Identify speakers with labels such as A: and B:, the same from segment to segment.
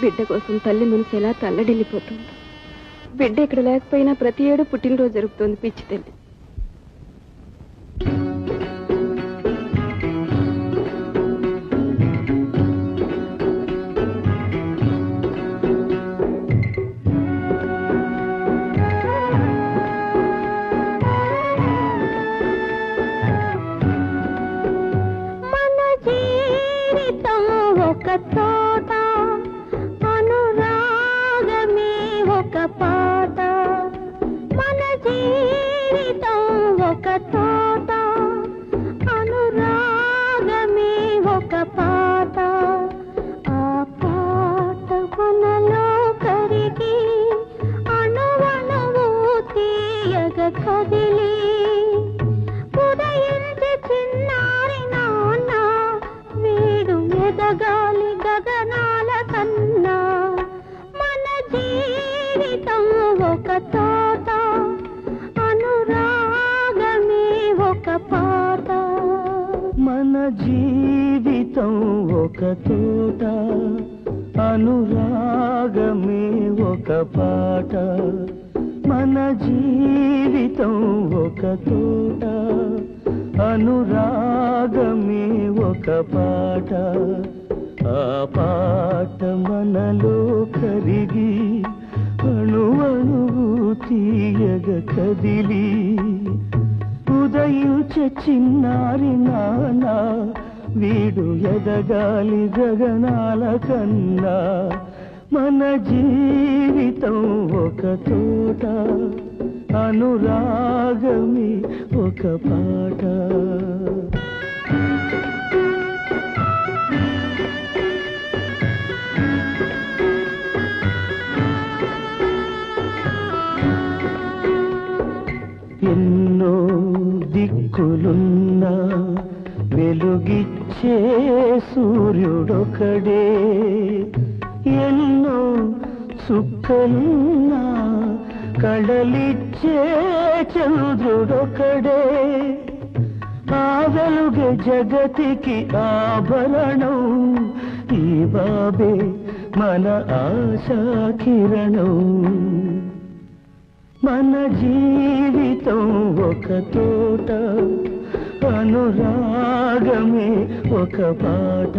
A: బిడ్డ కోసం తల్లి మనసు ఎలా తల్లడిల్లిపోతుంది. బిడ్డ ఇక్కడ లేకపోయినా ప్రతి ఏడు పుట్టినరోజు జరుగుతుంది పిచ్చి తల్లి.
B: తోట అనురాగమే ఒక పాట, మన జీవితం ఒక తోట అనురాగమే ఒక పాట. ఆ పాట మనలో కరిగి అణువణువు తీయగ కదిలి ఉదయించి చిన్నారి నాన్న వీడు ఎదగాలి గగనాల కన్నా. మన జీవితం ఒక తోట అనురాగమే ఒక పాట.
C: మన జీవితం ఒక తోట అనురాగమే ఒక పాట. మన జీవితం ఒక తోట అనురాగమే ఒక పాట. ఆ పాట మనలో కరిగి అణువణువు తీయగ కదిలి ఉదయించే చిన్నారి నాన్న వీడు ఎదగాలి గగనాల కన్నా. మన జీవితం ఒక తోట అనురాగమే ఒక పాట. ఎన్నో దిక్కులున్నా వెలుగిచ్చే సూర్యుడొకడే, ఎన్నో చుక్కలున్నా కడలిచ్చే చంద్రుడొకడే. ఆ వెలుగే జగతికి ఆభరణం, ఈ బాబే మన ఆశా కిరణం. మన జీవితం ఒక తోట అనురాగమే ఒక పాట.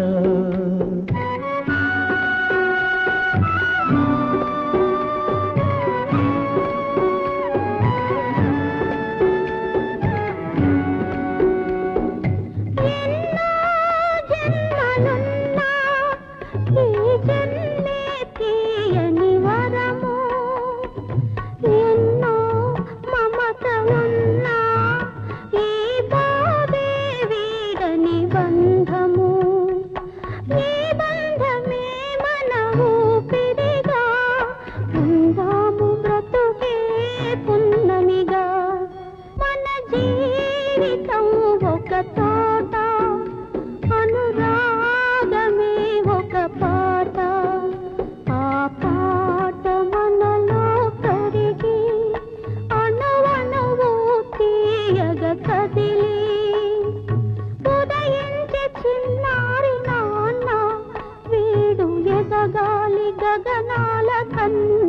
B: గగనాల కన్నా